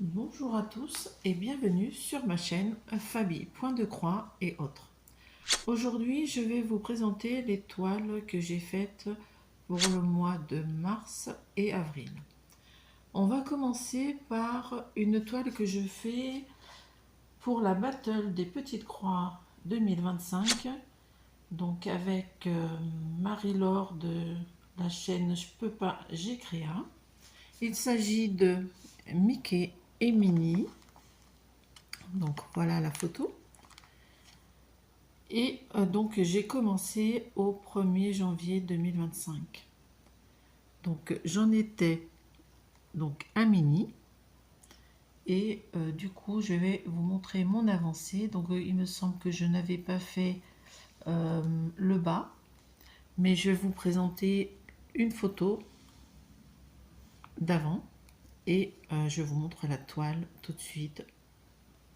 Bonjour à tous et bienvenue sur ma chaîne Fabi Point de Croix et autres. Aujourd'hui, je vais vous présenter les toiles que j'ai faites pour le mois de mars et avril. On va commencer par une toile que je fais pour la Battle des Petites Croix 2025, donc avec Marie-Laure de la chaîne Je peux pas, j'ai créé. Il s'agit de Mickey et Minnie. Donc voilà la photo. Et donc j'ai commencé au 1er janvier 2025. Donc j'en étais donc un mini. Et du coup je vais vous montrer mon avancée. Donc il me semble que je n'avais pas fait le bas. Mais je vais vous présenter une photo d'avant. Et je vous montre la toile tout de suite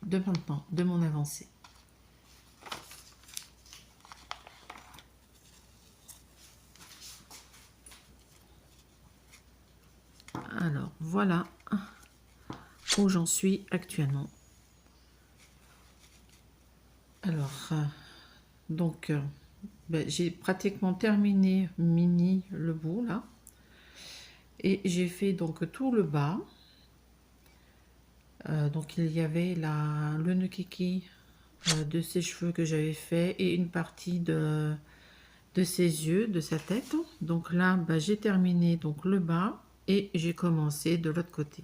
de maintenant, de mon avancée. Alors voilà où j'en suis actuellement. Alors, donc, j'ai pratiquement terminé Mini le bout là. Et j'ai fait donc tout le bas. Donc il y avait le nœud kiki de ses cheveux que j'avais fait et une partie de ses yeux, de sa tête. Donc là, j'ai terminé donc le bas et j'ai commencé de l'autre côté.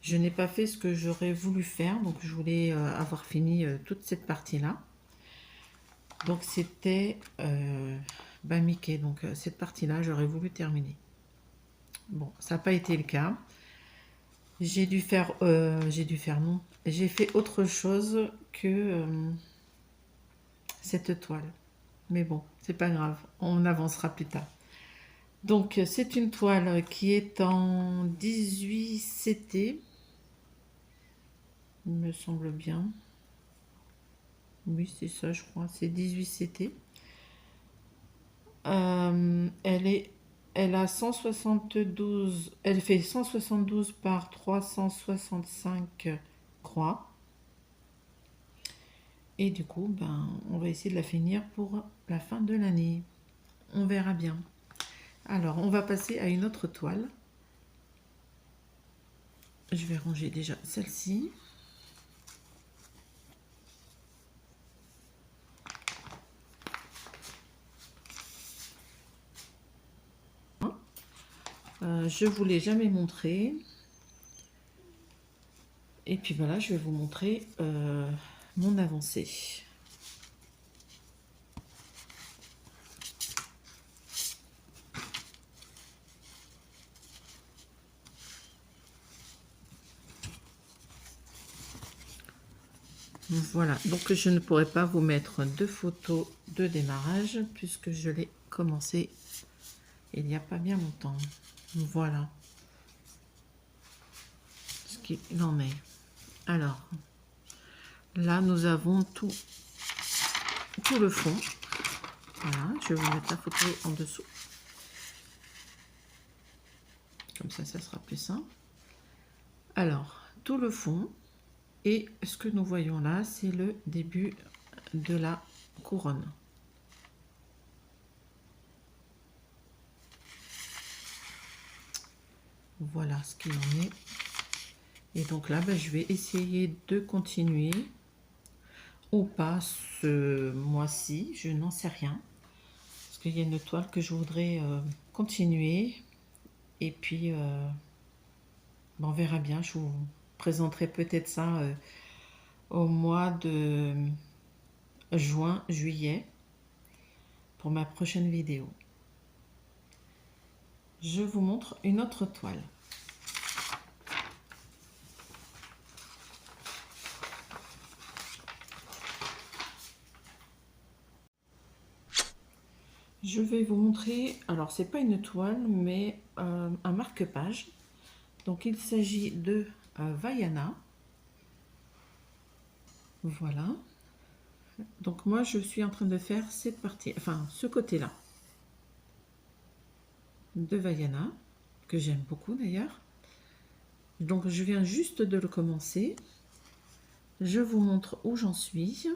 Je n'ai pas fait ce que j'aurais voulu faire, donc je voulais avoir fini toute cette partie-là. Donc c'était Mickey, donc cette partie-là, j'aurais voulu terminer. Bon, ça n'a pas été le cas. J'ai dû faire non. J'ai fait autre chose que cette toile. Mais bon, c'est pas grave, on avancera plus tard. Donc c'est une toile qui est en 18 CT, il me semble bien. Oui, c'est ça, je crois. C'est 18 CT. Elle a 172, elle fait 172 par 365 croix. Et du coup, on va essayer de la finir pour la fin de l'année. On verra bien. Alors, on va passer à une autre toile. Je vais ranger déjà celle-ci. Je ne vous l'ai jamais montré. Et puis voilà, je vais vous montrer mon avancée. Voilà, donc je ne pourrai pas vous mettre de photos de démarrage puisque je l'ai commencé il n'y a pas bien longtemps. Voilà ce qu'il en est. Alors, là nous avons tout le fond. Voilà, je vais vous mettre la photo en dessous. Comme ça sera plus simple. Alors, tout le fond. Et ce que nous voyons là, c'est le début de la couronne. Voilà ce qu'il en est. Et donc là, je vais essayer de continuer ou pas ce mois-ci, je n'en sais rien. Parce qu'il y a une toile que je voudrais continuer. Et puis, on verra bien. Je vous présenterai peut-être ça au mois de juin, juillet, pour ma prochaine vidéo. Je vous montre une autre toile. Je vais vous montrer, alors c'est pas une toile, mais un marque-page. Donc il s'agit de Vaiana. Voilà. Donc moi je suis en train de faire cette partie, enfin ce côté-là de Vaiana, que j'aime beaucoup d'ailleurs. Donc je viens juste de le commencer. Je vous montre où j'en suis.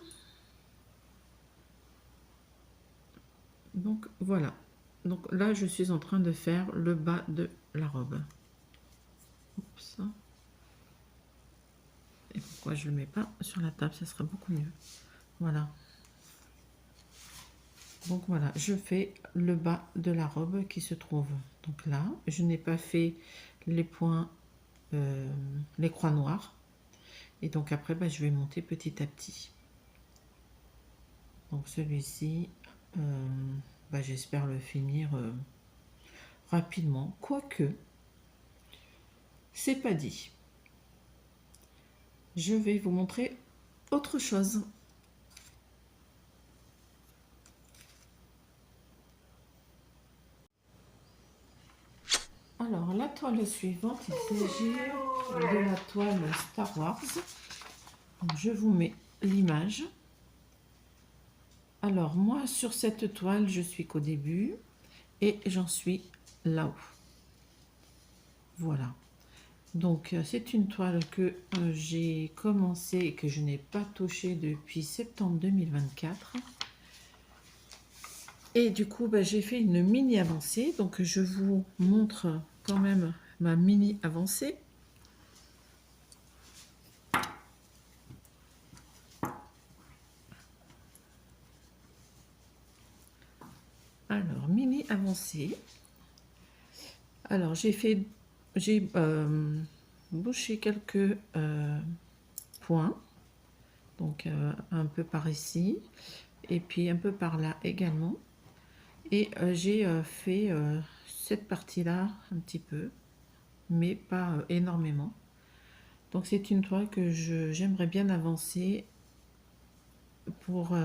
Donc voilà. Donc là je suis en train de faire le bas de la robe. Oups. Et pourquoi je ne le mets pas sur la table, ça serait beaucoup mieux. Voilà. Donc voilà, je fais le bas de la robe qui se trouve donc là. Je n'ai pas fait les points, les croix noires. Et donc après, bah, je vais monter petit à petit. Donc celui-ci, bah, j'espère le finir rapidement. Quoique, c'est pas dit. Je vais vous montrer autre chose. Alors, la toile suivante, il s'agit de la toile Star Wars. Donc, je vous mets l'image. Alors, moi, sur cette toile, je suis qu'au début et j'en suis là-haut. Voilà. Donc, c'est une toile que j'ai commencé et que je n'ai pas touchée depuis septembre 2024. Et du coup, bah, j'ai fait une mini avancée. Donc, je vous montre quand même ma mini avancée. Alors, mini avancée. Alors, j'ai bouché quelques points. Donc, un peu par ici. Et puis, un peu par là également. Et j'ai fait cette partie-là un petit peu. Mais pas énormément. Donc, c'est une toile que j'aimerais bien avancer pour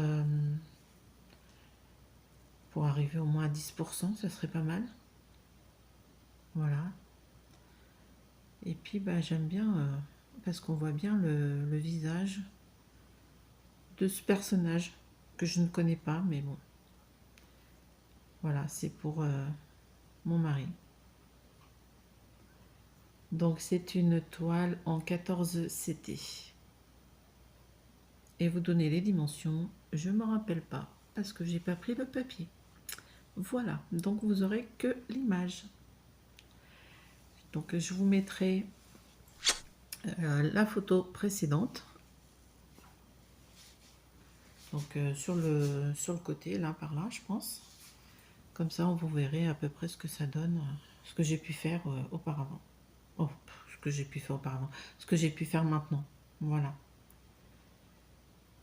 arriver au moins à 10%, ça serait pas mal. Voilà. Et puis bah, j'aime bien parce qu'on voit bien le visage de ce personnage que je ne connais pas, mais bon. Voilà, c'est pour mon mari. Donc c'est une toile en 14 CT. Et vous donnez les dimensions, je ne me rappelle pas parce que j'ai pas pris le papier. Voilà, donc vous aurez que l'image. Donc je vous mettrai la photo précédente. Donc sur le côté, là par là, je pense. Comme ça, vous verrez à peu près ce que ça donne, ce que j'ai pu faire auparavant. Oh, ce que j'ai pu faire auparavant. Ce que j'ai pu faire maintenant. Voilà.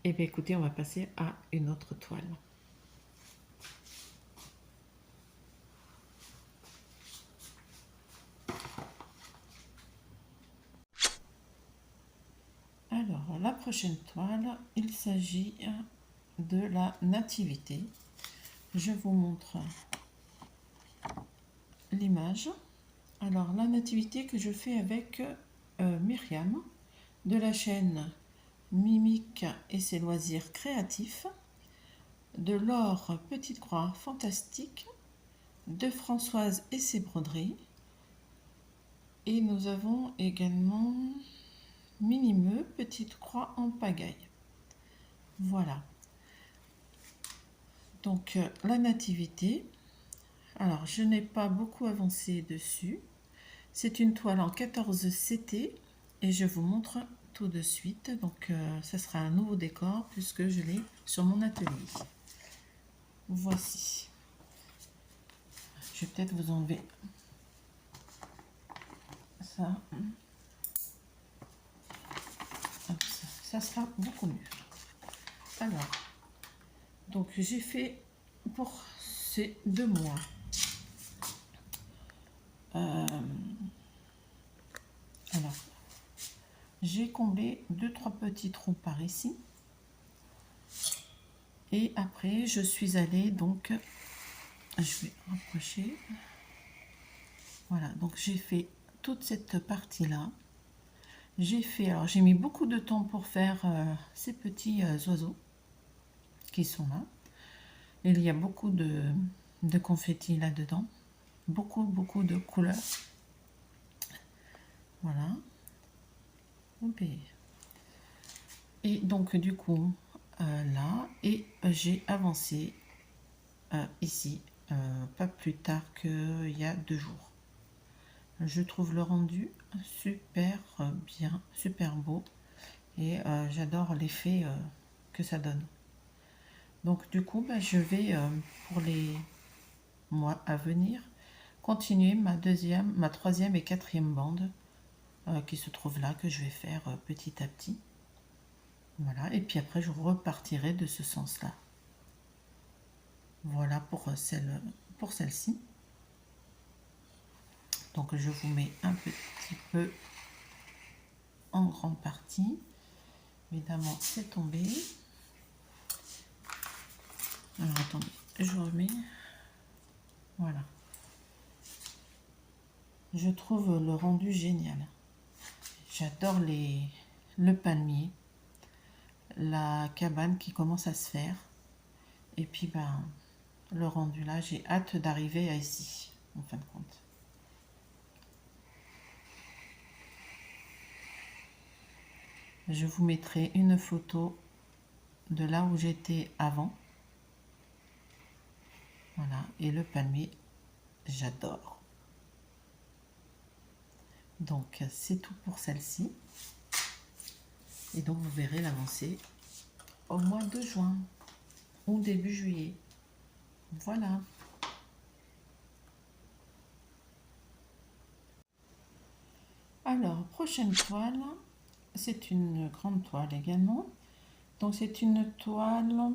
Et bien écoutez, on va passer à une autre toile. Alors, la prochaine toile, il s'agit de la nativité. Je vous montre l'image. Alors, la nativité que je fais avec Myriam de la chaîne Mimique et ses loisirs créatifs, de Laure Petite Croix Fantastique, de Françoise et ses broderies. Et nous avons également Minimeux Petite Croix en pagaille. Voilà. Donc la nativité. Alors je n'ai pas beaucoup avancé dessus. C'est une toile en 14 CT et je vous montre tout de suite. Donc ça sera un nouveau décor puisque je l'ai sur mon atelier. Voici. Je vais peut-être vous enlever ça. Hop, ça sera beaucoup mieux. Alors, donc j'ai fait pour ces 2 mois alors j'ai comblé 2-3 petits trous par ici et après je suis allée donc je vais rapprocher. Voilà, donc j'ai fait toute cette partie là. Alors j'ai mis beaucoup de temps pour faire ces petits oiseaux qui sont là. Il y a beaucoup de confettis là dedans, beaucoup de couleurs. Voilà. Ok. Et donc du coup, là, et j'ai avancé ici, pas plus tard qu'il y a 2 jours. Je trouve le rendu super bien, super beau, et j'adore l'effet que ça donne. Donc du coup, bah, je vais pour les mois à venir continuer ma troisième et quatrième bande qui se trouve là, que je vais faire petit à petit. Voilà, et puis après je repartirai de ce sens-là. Voilà pour celle-ci. Donc je vous mets un petit peu en grande partie. Évidemment, c'est tombé. Alors attendez, je remets. Voilà. Je trouve le rendu génial. J'adore le palmier, la cabane qui commence à se faire. Et puis ben, le rendu là, j'ai hâte d'arriver à ici, en fin de compte. Je vous mettrai une photo de là où j'étais avant. Voilà, et le palmier, j'adore. Donc c'est tout pour celle-ci. Et donc vous verrez l'avancée au mois de juin ou début juillet. Voilà. Alors, prochaine toile, c'est une grande toile également. Donc c'est une toile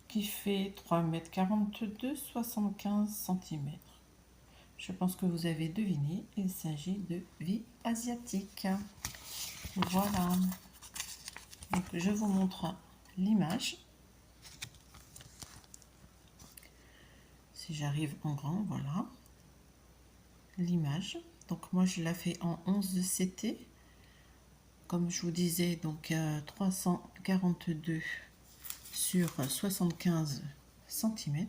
qui fait 3,42 m, 75 cm. Je pense que vous avez deviné, il s'agit de vie asiatique. Voilà. Donc je vous montre l'image. Si j'arrive en grand, voilà. L'image. Donc moi je la fais en 11 CT. Comme je vous disais, donc 342 sur 75 cm.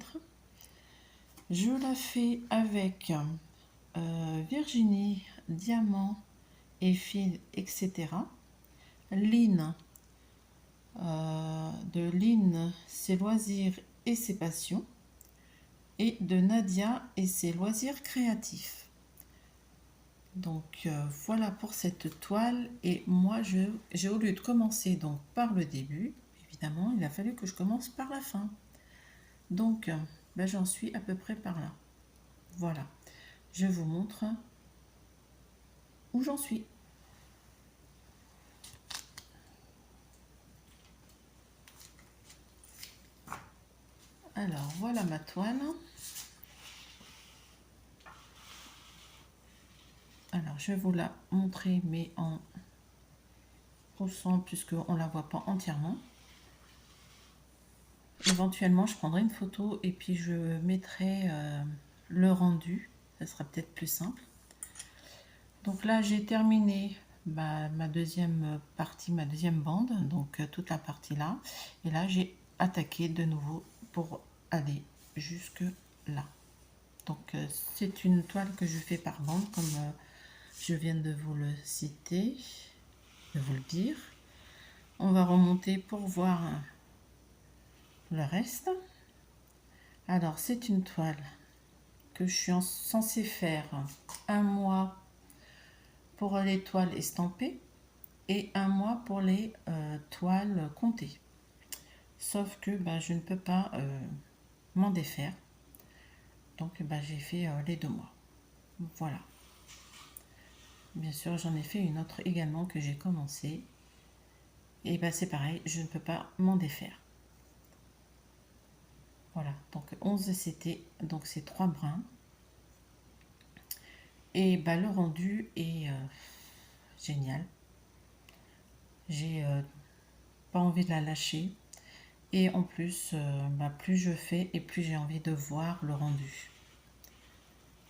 Je la fais avec Virginie, diamant et fil, etc. Lynn, de Lynn, ses loisirs et ses passions. Et de Nadia et ses loisirs créatifs. Donc voilà pour cette toile. Et moi j'ai au lieu de commencer donc par le début, évidemment il a fallu que je commence par la fin. Donc ben, j'en suis à peu près par là. Voilà, je vous montre où j'en suis. Alors voilà ma toile. Alors je vais vous la montrer mais en poussant puisqu'on ne la voit pas entièrement. Éventuellement je prendrai une photo et puis je mettrai le rendu, ça sera peut-être plus simple. Donc là j'ai terminé ma deuxième partie, ma deuxième bande, donc toute la partie là, et là j'ai attaqué de nouveau pour aller jusque là. Donc c'est une toile que je fais par bande comme je viens de vous le citer, de vous le dire. On va remonter pour voir le reste. Alors c'est une toile que je suis censée faire un mois pour les toiles estampées et un mois pour les toiles comptées. Sauf que je ne peux pas m'en défaire. Donc j'ai fait les 2 mois. Voilà. Bien sûr, j'en ai fait une autre également que j'ai commencé. Et c'est pareil, je ne peux pas m'en défaire. Voilà, donc 11 CT, donc c'est 3 brins. Et le rendu est génial. J'ai pas envie de la lâcher. Et en plus, plus je fais et plus j'ai envie de voir le rendu.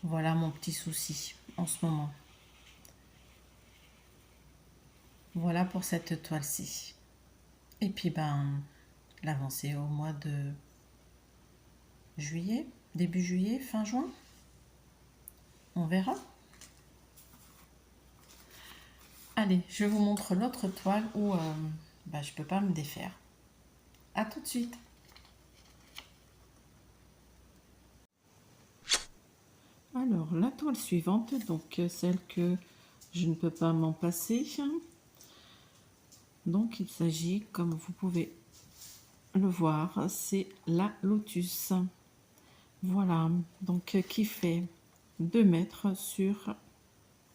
Voilà mon petit souci en ce moment. Voilà pour cette toile-ci. Et puis l'avancée au mois de juillet, début juillet, fin juin. On verra. Allez, je vous montre l'autre toile où je peux pas me défaire. À tout de suite. Alors, la toile suivante, donc celle que je ne peux pas m'en passer. Donc, il s'agit, comme vous pouvez le voir, c'est la Lotus. Voilà, donc qui fait 2 mètres sur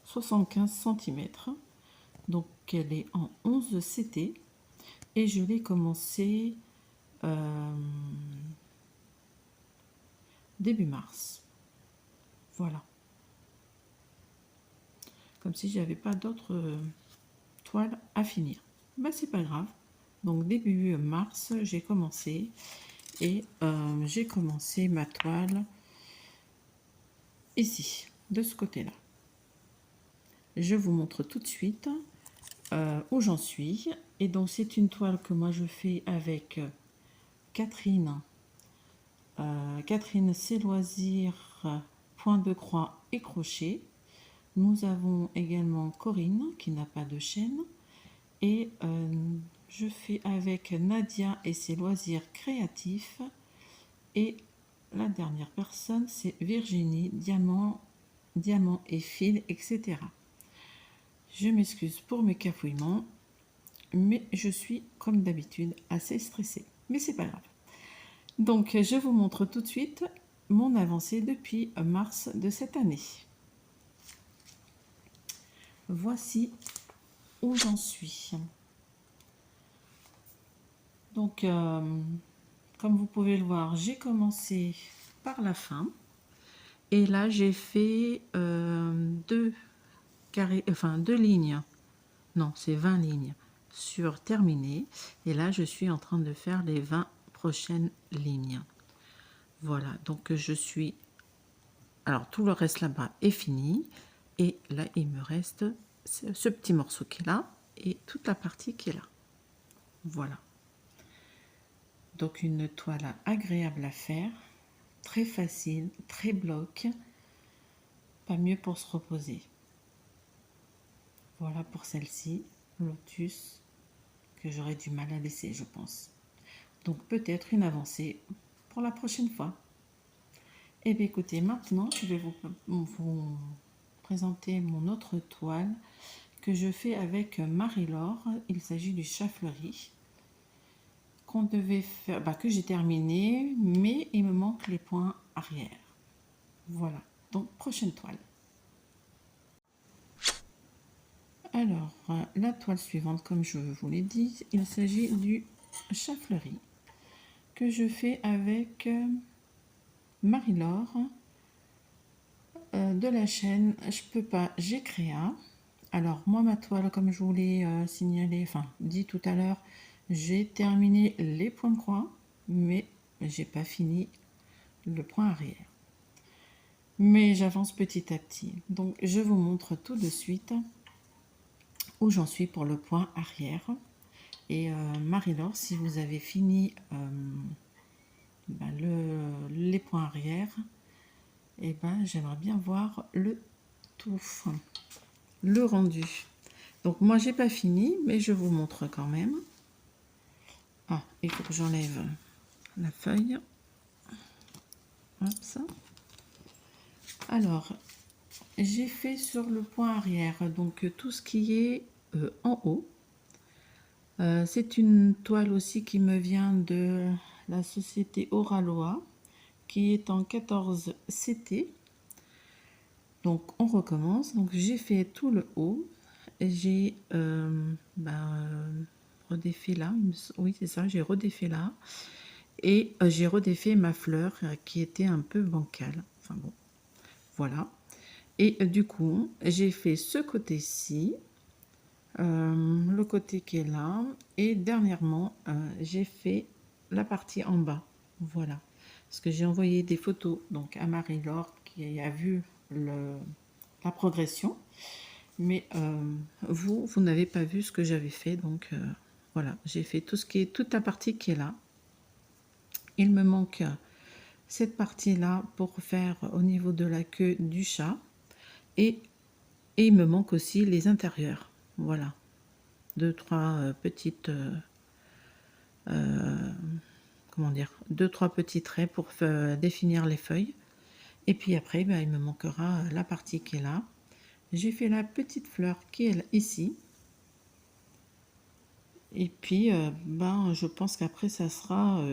75 cm. Donc, elle est en 11 CT et je l'ai commencé début mars. Voilà. Comme si j'avais pas d'autres toiles à finir. Ben, c'est pas grave. Donc début mars, j'ai commencé et j'ai commencé ma toile ici, de ce côté-là. Je vous montre tout de suite où j'en suis. Et donc c'est une toile que moi je fais avec Catherine. Catherine, c'est loisirs, point de croix et crochet. Nous avons également Corinne qui n'a pas de chaîne. Et je fais avec Nadia et ses loisirs créatifs. Et la dernière personne, c'est Virginie, diamant et fil, etc. Je m'excuse pour mes cafouillements, mais je suis, comme d'habitude, assez stressée. Mais c'est pas grave. Donc, je vous montre tout de suite mon avancée depuis mars de cette année. Voici où j'en suis. Donc, comme vous pouvez le voir, j'ai commencé par la fin. Et là, j'ai fait deux lignes. Non, c'est 20 lignes sur terminé. Et là, je suis en train de faire les 20 prochaines lignes. Voilà, donc je suis... Alors, tout le reste là-bas est fini. Et là, il me reste ce petit morceau qui est là et toute la partie qui est là. Voilà. Donc, une toile agréable à faire. Très facile, très bloc. Pas mieux pour se reposer. Voilà pour celle-ci, Lotus, que j'aurais du mal à laisser, je pense. Donc peut-être une avancée pour la prochaine fois. Et bien écoutez, maintenant je vais vous présenter mon autre toile que je fais avec Marie-Laure. Il s'agit du chafleurie qu'on devait faire, que j'ai terminé, mais il me manque les points arrière. Voilà, donc prochaine toile. Alors, la toile suivante, comme je vous l'ai dit, il s'agit du chafleurie que je fais avec Marie-Laure de la chaîne Je peux pas, j'ai créa. Alors, moi, ma toile, comme je vous l'ai signalé, dit tout à l'heure, j'ai terminé les points de croix, mais j'ai pas fini le point arrière. Mais j'avance petit à petit. Donc, je vous montre tout de suite où j'en suis pour le point arrière. Et Marie-Laure, si vous avez fini les points arrière, et j'aimerais bien voir le tout, le rendu. Donc moi j'ai pas fini, mais je vous montre quand même. Ah, il faut que j'enlève la feuille. Hop, ça. Alors, j'ai fait sur le point arrière, donc tout ce qui est en haut. C'est une toile aussi qui me vient de la société Oraloa, qui est en 14 CT. Donc on recommence. Donc j'ai fait tout le haut. J'ai redéfait là. Oui, c'est ça, j'ai redéfait là. Et j'ai redéfait ma fleur qui était un peu bancale. Enfin bon, voilà. Et du coup, j'ai fait ce côté-ci, le côté qui est là. Et dernièrement, j'ai fait la partie en bas. Voilà. Parce que j'ai envoyé des photos donc à Marie-Laure qui a vu la progression. Mais vous n'avez pas vu ce que j'avais fait. Donc voilà, j'ai fait toute la partie qui est là. Il me manque cette partie-là pour faire au niveau de la queue du chat. Et il me manque aussi les intérieurs. Voilà, deux trois petites comment dire, deux trois petits traits pour définir les feuilles. Et puis après, ben, il me manquera la partie qui est là. J'ai fait la petite fleur qui est ici. Et puis, ben, je pense qu'après, ça sera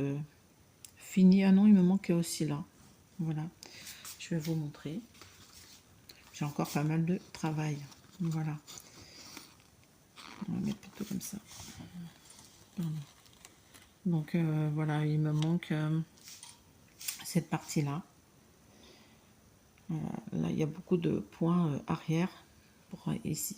fini. Ah non, il me manquait aussi là. Voilà, je vais vous montrer. J'ai encore pas mal de travail. Voilà. On va mettre plutôt comme ça. Pardon. Donc voilà, il me manque cette partie-là. Là, il y a beaucoup de points arrière pour ici.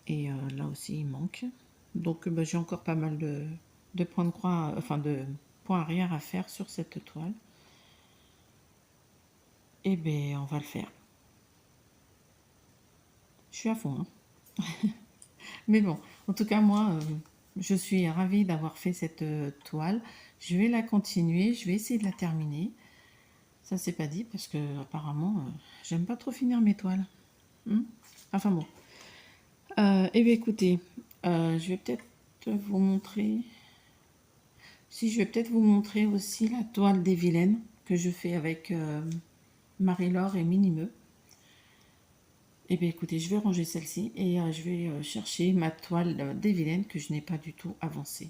Et là aussi, il manque. Donc bah, j'ai encore pas mal de points de croix, enfin de points arrière à faire sur cette toile. Et bien, on va le faire. Je suis à fond, hein. Mais bon, en tout cas, moi, je suis ravie d'avoir fait cette toile. Je vais la continuer, je vais essayer de la terminer. Ça, c'est pas dit parce que apparemment, j'aime pas trop finir mes toiles. Enfin bon. Eh bien, écoutez, je vais peut-être vous montrer. Si, je vais peut-être vous montrer aussi la toile des vilaines que je fais avec Marie-Laure et Minimeux. Eh bien, écoutez, je vais ranger celle-ci et je vais chercher ma toile des vilaines que je n'ai pas du tout avancée.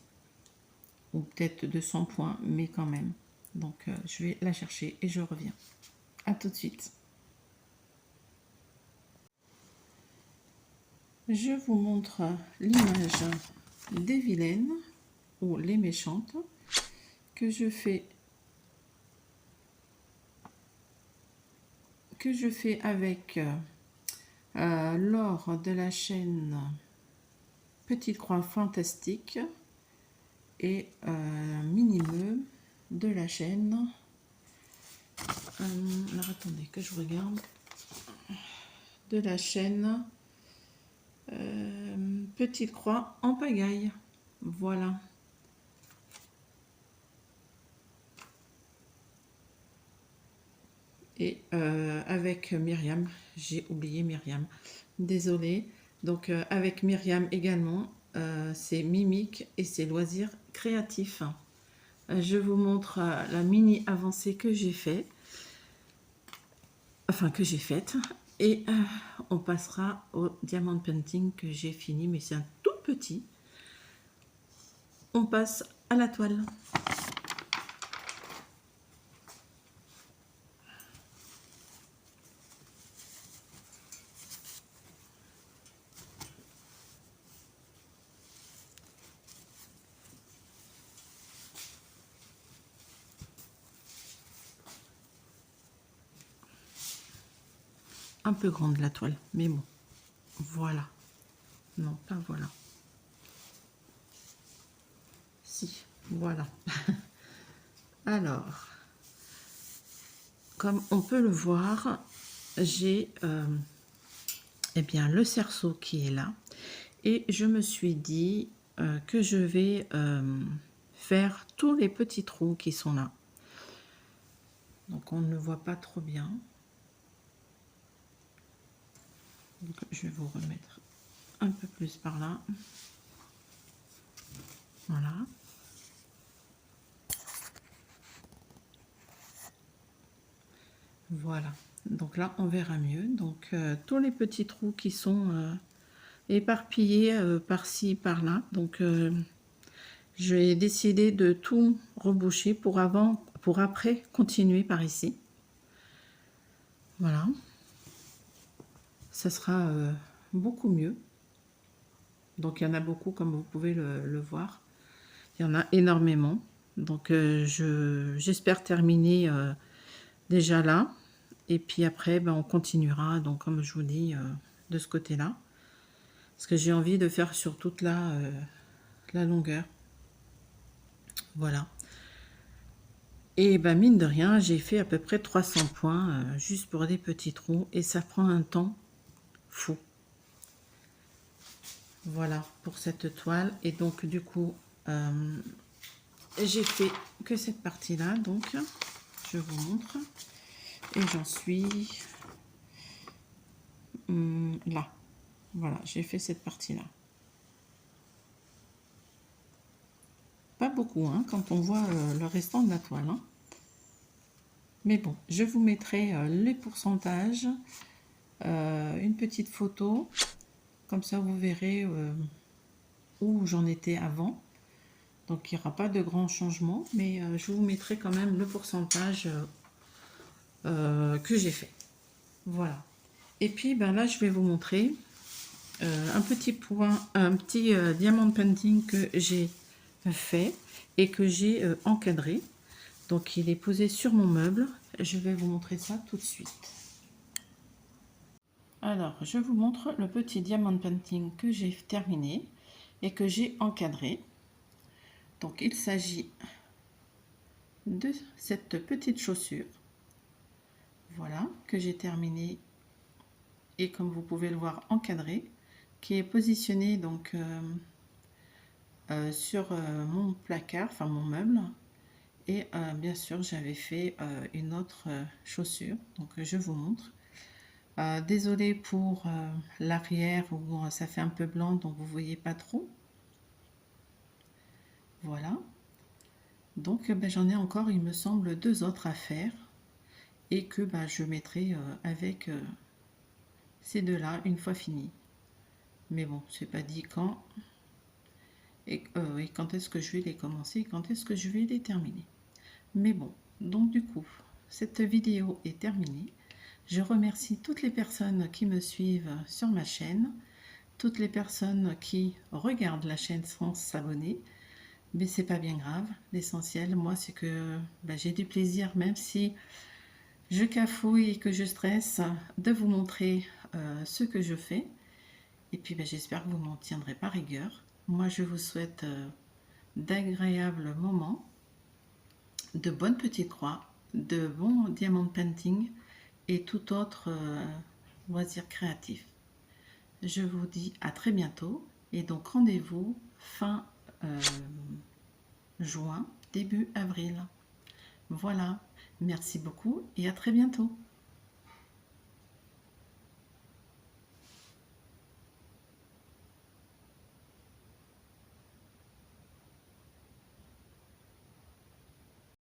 Ou peut-être 200 points, mais quand même. Donc, je vais la chercher et je reviens. À tout de suite. Je vous montre l'image des vilaines ou les méchantes que je fais avec Laure de la chaîne Petite Croix Fantastique et Minimeux de la chaîne alors attendez que je regarde, de la chaîne Petite Croix en pagaille. Voilà. Et avec Myriam, j'ai oublié Myriam, désolée. Donc avec Myriam également, c'est Mimique et c'est Loisirs Créatifs. Je vous montre la mini avancée que j'ai fait, enfin que j'ai faite, et on passera au diamant painting que j'ai fini, mais c'est un tout petit. On passe à la toile. Un peu grande la toile, mais bon, voilà. Non, pas voilà. Si, voilà. Alors, comme on peut le voir, j'ai eh bien, le cerceau qui est là. Et je me suis dit que je vais faire tous les petits trous qui sont là. Donc on ne voit pas trop bien. Donc je vais vous remettre un peu plus par là. Voilà. Voilà. Donc là, on verra mieux. Donc tous les petits trous qui sont éparpillés par-ci, par-là. Donc j'ai décidé de tout reboucher pour après continuer par ici. Voilà. Ça sera beaucoup mieux. Donc il y en a beaucoup, comme vous pouvez le voir. Il y en a énormément. Donc j'espère terminer déjà là. Et puis après, ben, on continuera, donc comme je vous dis, de ce côté-là. Parce que j'ai envie de faire sur toute la longueur. Voilà. Et ben, mine de rien, j'ai fait à peu près 300 points juste pour des petits trous. Et ça prend un temps fou. Voilà pour cette toile. Et donc du coup, j'ai fait que cette partie-là. Donc, je vous montre. Et j'en suis là. Voilà, j'ai fait cette partie-là. Pas beaucoup, hein, quand on voit le restant de la toile. Hein. Mais bon, je vous mettrai les pourcentages, une petite photo. Comme ça, vous verrez où j'en étais avant. Donc, il n'y aura pas de grands changements, mais je vous mettrai quand même le pourcentage que j'ai fait. Voilà. Et puis, ben là, je vais vous montrer un petit diamond painting que j'ai fait et que j'ai encadré. Donc, il est posé sur mon meuble. Je vais vous montrer ça tout de suite. Alors, je vous montre le petit diamond painting que j'ai terminé et que j'ai encadré. Donc, il s'agit de cette petite chaussure. Voilà, que j'ai terminé et comme vous pouvez le voir encadré, qui est positionné donc sur mon placard, enfin mon meuble. Et bien sûr, j'avais fait une autre chaussure, donc je vous montre. Désolée pour l'arrière où ça fait un peu blanc, donc vous voyez pas trop. Voilà. Donc ben, j'en ai encore, il me semble, 2 autres à faire. Et que ben, je mettrai avec ces deux-là une fois fini. Mais bon, c'est pas dit quand. Et quand est-ce que je vais les commencer et quand est-ce que je vais les terminer. Mais bon, donc du coup, cette vidéo est terminée. Je remercie toutes les personnes qui me suivent sur ma chaîne, toutes les personnes qui regardent la chaîne sans s'abonner, mais c'est pas bien grave. L'essentiel, moi, c'est que ben, j'ai du plaisir, même si je cafouille et que je stresse, de vous montrer ce que je fais. Et puis, ben, j'espère que vous m'en tiendrez par rigueur. Moi, je vous souhaite d'agréables moments, de bonnes petites croix, de bons diamond painting et tout autre loisir créatif. Je vous dis à très bientôt et donc rendez-vous fin juin, début avril. Voilà, merci beaucoup et à très bientôt.